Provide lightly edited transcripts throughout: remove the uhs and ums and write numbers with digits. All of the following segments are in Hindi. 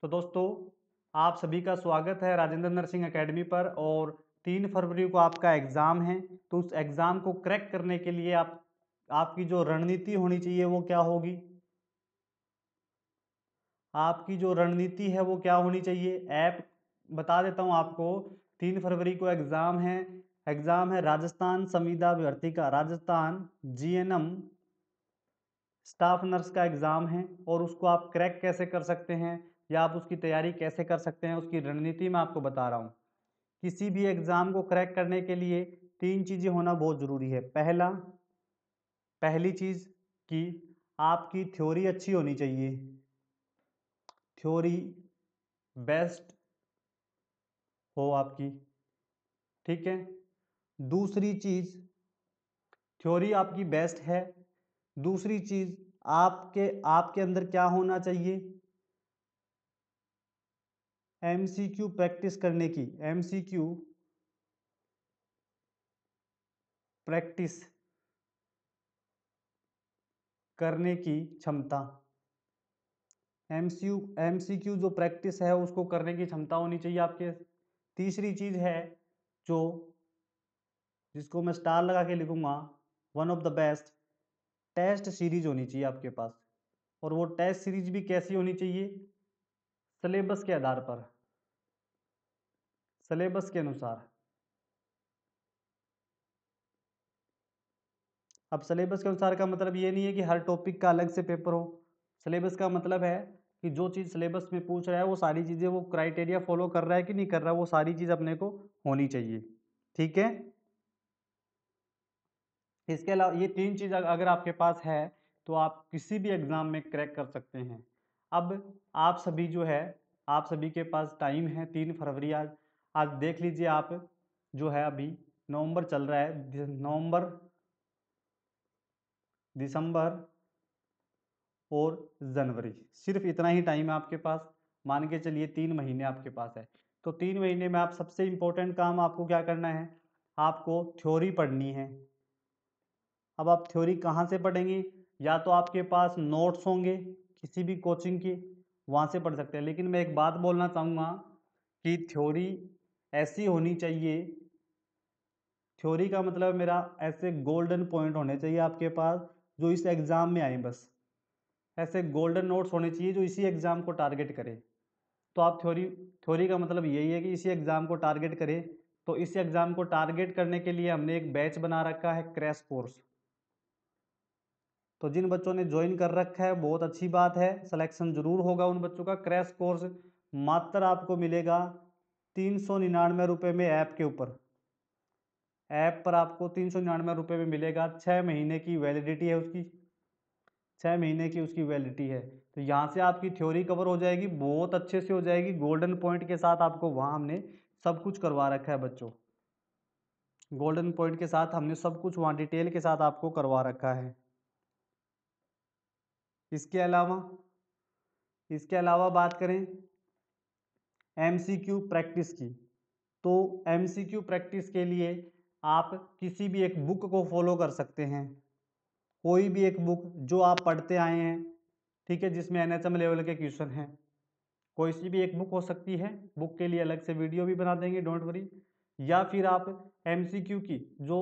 तो दोस्तों, आप सभी का स्वागत है राजेंद्र नर्सिंग एकेडमी पर। और 3 फरवरी को आपका एग्ज़ाम है। तो उस एग्ज़ाम को क्रैक करने के लिए आपकी जो रणनीति होनी चाहिए वो क्या होगी? आपकी जो रणनीति है वो क्या होनी चाहिए? ऐप बता देता हूँ आपको। 3 फरवरी को एग्ज़ाम है राजस्थान संविदा भर्ती का, राजस्थान जीएनएम स्टाफ नर्स का एग्ज़ाम है। और उसको आप क्रैक कैसे कर सकते हैं या आप उसकी तैयारी कैसे कर सकते हैं, उसकी रणनीति मैं आपको बता रहा हूँ। किसी भी एग्ज़ाम को क्रैक करने के लिए 3 चीज़ें होना बहुत ज़रूरी है। पहली चीज़ कि आपकी थ्योरी अच्छी होनी चाहिए, थ्योरी बेस्ट हो आपकी, ठीक है। दूसरी चीज़, थ्योरी आपकी बेस्ट है। दूसरी चीज़, आपके आपके अंदर क्या होना चाहिए? एमसीक्यू प्रैक्टिस करने की, एमसीक्यू प्रैक्टिस करने की क्षमता। एमसीक्यू जो प्रैक्टिस है उसको करने की क्षमता होनी चाहिए आपके। तीसरी चीज़ है जो जिसको मैं स्टार लगा के लिखूंगा, one of the best, test series होनी चाहिए आपके पास। और वो टेस्ट सीरीज भी कैसी होनी चाहिए? सिलेबस के आधार पर, सिलेबस के अनुसार। अब सिलेबस के अनुसार का मतलब ये नहीं है कि हर टॉपिक का अलग से पेपर हो। सिलेबस का मतलब है कि जो चीज़ सिलेबस में पूछ रहा है वो सारी चीज़ें, वो क्राइटेरिया फॉलो कर रहा है कि नहीं कर रहा है, वो सारी चीज़ अपने को होनी चाहिए, ठीक है। इसके अलावा ये 3 चीज़ अगर आपके पास है तो आप किसी भी एग्ज़ाम में क्रैक कर सकते हैं। अब आप सभी जो है, आप सभी के पास टाइम है 3 फरवरी। आज आज देख लीजिए आप, जो है अभी नवंबर चल रहा है, नवंबर, दिसंबर और जनवरी, सिर्फ इतना ही टाइम है आपके पास। मान के चलिए 3 महीने आपके पास है। तो 3 महीने में आप सबसे इम्पोर्टेंट काम आपको क्या करना है? आपको थ्योरी पढ़नी है। अब आप थ्योरी कहाँ से पढ़ेंगे? या तो आपके पास नोट्स होंगे किसी भी कोचिंग के, वहाँ से पढ़ सकते हैं। लेकिन मैं एक बात बोलना चाहूँगा कि थ्योरी ऐसी होनी चाहिए, थ्योरी का मतलब मेरा ऐसे गोल्डन पॉइंट होने चाहिए आपके पास जो इस एग्ज़ाम में आए। बस ऐसे गोल्डन नोट्स होने चाहिए जो इसी एग्ज़ाम को टारगेट करे। तो आप थ्योरी थ्योरी का मतलब यही है कि इसी एग्ज़ाम को टारगेट करें। तो इस एग्ज़ाम को टारगेट करने के लिए हमने एक बैच बना रखा है, क्रैश कोर्स। तो जिन बच्चों ने ज्वाइन कर रखा है बहुत अच्छी बात है, सिलेक्शन जरूर होगा उन बच्चों का। क्रैश कोर्स मात्र आपको मिलेगा 399 रुपये में। ऐप के ऊपर, ऐप पर आपको 399 रुपये में मिलेगा। 6 महीने की वैलिडिटी है उसकी, 6 महीने की उसकी वैलिडिटी है। तो यहाँ से आपकी थ्योरी कवर हो जाएगी, बहुत अच्छे से हो जाएगी, गोल्डन पॉइंट के साथ। आपको वहाँ हमने सब कुछ करवा रखा है बच्चों, गोल्डन पॉइंट के साथ हमने सब कुछ वहाँ डिटेल के साथ आपको करवा रखा है। इसके अलावा इसके अलावा बात करें एमसीक्यू प्रैक्टिस की, तो एमसीक्यू प्रैक्टिस के लिए आप किसी भी एक बुक को फॉलो कर सकते हैं। कोई भी एक बुक जो आप पढ़ते आए हैं, ठीक है, जिसमें एनएचएम लेवल के क्वेश्चन हैं, कोई सी भी एक बुक हो सकती है। बुक के लिए अलग से वीडियो भी बना देंगे, डोंट वरी। या फिर आप एमसीक्यू की जो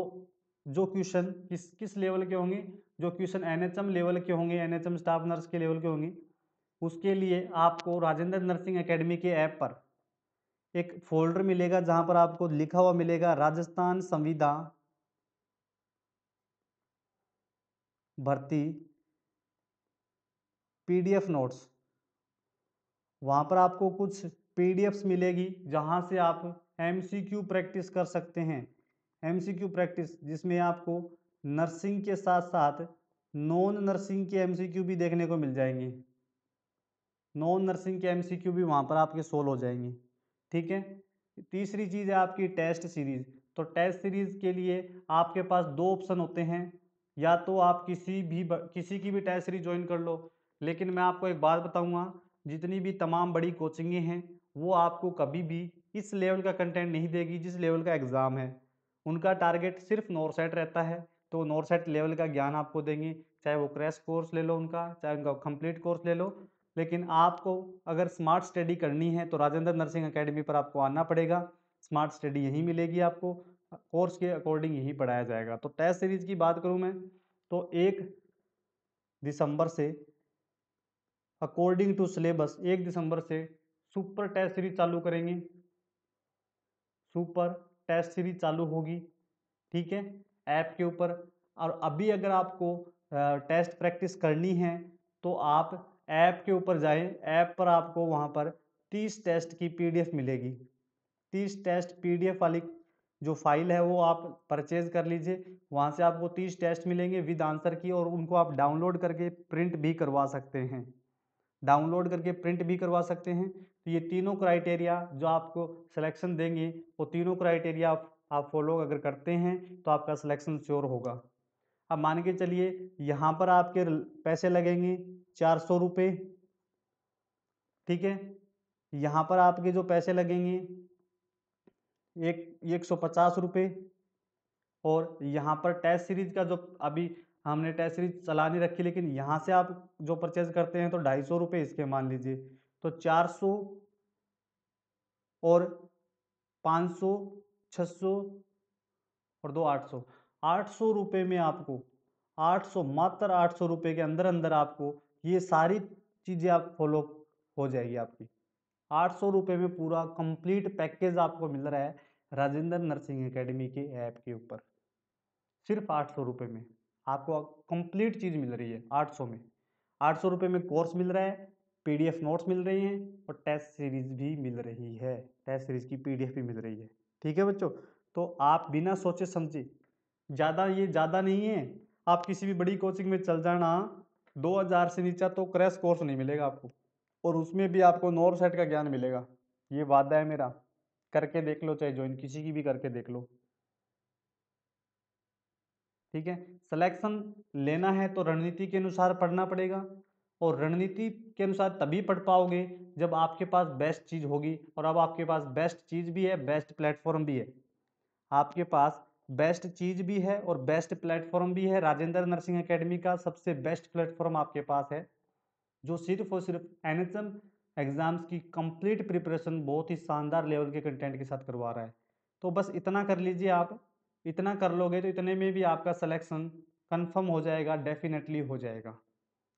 जो क्वेश्चन किस किस लेवल के होंगे, जो क्वेश्चन एनएचएम लेवल के होंगे, एनएचएम स्टाफ नर्स के लेवल के होंगे, उसके लिए आपको राजेंद्र नर्सिंग एकेडमी के ऐप पर एक फोल्डर मिलेगा जहां पर आपको लिखा हुआ मिलेगा राजस्थान संविदा भर्ती पीडीएफ नोट्स। वहां पर आपको कुछ पीडीएफ्स मिलेगी जहां से आप एमसीक्यू प्रैक्टिस कर सकते हैं। एमसीक्यू प्रैक्टिस जिसमें आपको नर्सिंग के साथ साथ नॉन नर्सिंग के एमसीक्यू भी देखने को मिल जाएंगे। नॉन नर्सिंग के एमसीक्यू भी वहां पर आपके सोल्व हो जाएंगे, ठीक है। तीसरी चीज़ है आपकी टेस्ट सीरीज। तो टेस्ट सीरीज के लिए आपके पास 2 ऑप्शन होते हैं। या तो आप किसी की भी टेस्ट सीरीज ज्वाइन कर लो। लेकिन मैं आपको एक बात बताऊंगा, जितनी भी तमाम बड़ी कोचिंगें हैं वो आपको कभी भी इस लेवल का कंटेंट नहीं देगी जिस लेवल का एग्ज़ाम है। उनका टारगेट सिर्फ नॉरसेट रहता है, तो नॉरसेट लेवल का ज्ञान आपको देंगे। चाहे वो क्रैश कोर्स ले लो उनका, चाहे उनका कंप्लीट कोर्स ले लो, लेकिन आपको अगर स्मार्ट स्टडी करनी है तो राजेंद्र नर्सिंग एकेडमी पर आपको आना पड़ेगा। स्मार्ट स्टडी यहीं मिलेगी आपको, कोर्स के अकॉर्डिंग यहीं पढ़ाया जाएगा। तो टेस्ट सीरीज की बात करूं मैं तो 1 दिसंबर से अकॉर्डिंग टू सिलेबस 1 दिसंबर से सुपर टेस्ट सीरीज चालू करेंगे, सुपर टेस्ट सीरीज चालू होगी, ठीक है, ऐप के ऊपर। और अभी अगर आपको टेस्ट प्रैक्टिस करनी है तो आप ऐप के ऊपर जाएं, ऐप पर आपको वहाँ पर 30 टेस्ट की पीडीएफ मिलेगी। 30 टेस्ट पीडीएफ वाली जो फाइल है वो आप परचेज कर लीजिए, वहाँ से आपको 30 टेस्ट मिलेंगे विद आंसर की, और उनको आप डाउनलोड करके प्रिंट भी करवा सकते हैं, डाउनलोड करके प्रिंट भी करवा सकते हैं। तो ये तीनों क्राइटेरिया जो आपको सिलेक्शन देंगे, वो तीनों क्राइटेरिया आप फॉलो अगर करते हैं तो आपका सिलेक्शन श्योर होगा। अब मान के चलिए यहाँ पर आपके पैसे लगेंगे 400 रुपये, ठीक है, यहाँ पर आपके जो पैसे लगेंगे 150 रुपये, और यहाँ पर टेस्ट सीरीज का जो अभी हमने टेस्ट सीरीज चला नहीं रखी, लेकिन यहाँ से आप जो परचेज करते हैं तो 250 रुपये इसके मान लीजिए, तो 400 और 500, 600 और 2 800, 800 रुपये में आपको 800, मात्र 800 रुपये के अंदर अंदर आपको ये सारी चीज़ें आप फॉलो हो जाएगी आपकी। 800 रुपये में पूरा कंप्लीट पैकेज आपको मिल रहा है राजेंद्र नर्सिंग एकेडमी के ऐप के ऊपर। सिर्फ 800 रुपये में आपको कंप्लीट चीज़ मिल रही है। 800 में, 800 रुपये में कोर्स मिल रहा है, पीडीएफ नोट्स मिल रही हैं, और टेस्ट सीरीज भी मिल रही है, टेस्ट सीरीज की पीडीएफ भी मिल रही है। ठीक है बच्चों, तो आप बिना सोचे समझे, ज़्यादा नहीं है, आप किसी भी बड़ी कोचिंग में चल जाना, 2000 से नीचा तो क्रैश कोर्स नहीं मिलेगा आपको, और उसमें भी आपको नॉर सेट का ज्ञान मिलेगा। ये वादा है मेरा, करके देख लो, चाहे ज्वाइन किसी की भी करके देख लो। ठीक है, सिलेक्शन लेना है तो रणनीति के अनुसार पढ़ना पड़ेगा, और रणनीति के अनुसार तभी पढ़ पाओगे जब आपके पास बेस्ट चीज़ होगी। और अब आपके पास बेस्ट चीज़ भी है, बेस्ट प्लेटफॉर्म भी है, आपके पास बेस्ट चीज़ भी है और बेस्ट प्लेटफॉर्म भी है। राजेंद्र नर्सिंग एकेडमी का सबसे बेस्ट प्लेटफॉर्म आपके पास है, जो सिर्फ और सिर्फ एनएचएम एग्जाम्स की कंप्लीट प्रिपरेशन बहुत ही शानदार लेवल के कंटेंट के साथ करवा रहा है। तो बस इतना कर लीजिए, आप इतना कर लोगे तो इतने में भी आपका सिलेक्शन कंफर्म हो जाएगा, डेफिनेटली हो जाएगा।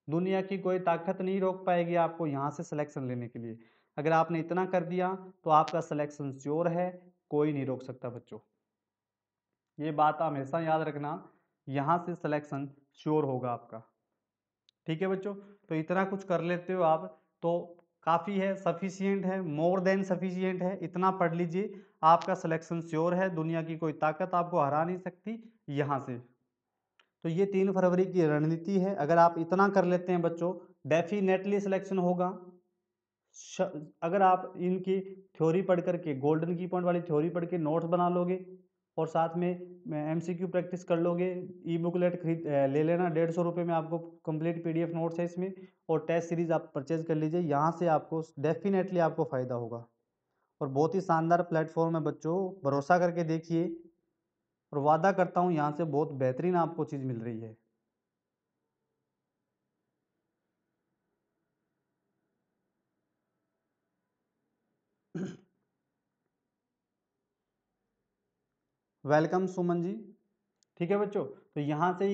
दुनिया की कोई ताकत नहीं रोक पाएगी आपको यहाँ से सिलेक्शन लेने के लिए। अगर आपने इतना कर दिया तो आपका सिलेक्शन श्योर है, कोई नहीं रोक सकता बच्चों। ये बात हमेशा याद रखना, यहाँ से सिलेक्शन श्योर होगा आपका। ठीक है बच्चों, तो इतना कुछ कर लेते हो आप तो काफ़ी है, सफिशियंट है, मोर देन सफिशियंट है। इतना पढ़ लीजिए, आपका सिलेक्शन श्योर है, दुनिया की कोई ताकत आपको हरा नहीं सकती यहाँ से। तो ये 3 फरवरी की रणनीति है, अगर आप इतना कर लेते हैं बच्चों, डेफिनेटली सिलेक्शन होगा। अगर आप इनकी थ्योरी पढ़ करके, गोल्डन की पॉइंट वाली थ्योरी पढ़ के नोट्स बना लोगे, और साथ में एमसीक्यू प्रैक्टिस कर लोगे, ई बुकलेट खरीद ले लेना, 150 रुपये में आपको कंप्लीट पीडीएफ नोट्स है इसमें, और टेस्ट सीरीज आप परचेज कर लीजिए, यहाँ से आपको डेफिनेटली आपको फ़ायदा होगा। और बहुत ही शानदार प्लेटफॉर्म है बच्चों, भरोसा करके देखिए, और वादा करता हूँ यहाँ से बहुत बेहतरीन आपको चीज़ मिल रही है। वेलकम सुमन जी। ठीक है बच्चों, तो यहाँ से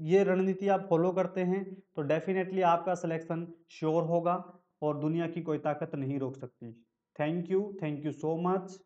ये रणनीति आप फॉलो करते हैं तो डेफिनेटली आपका सिलेक्शन श्योर होगा, और दुनिया की कोई ताकत नहीं रोक सकती। Thank you so much.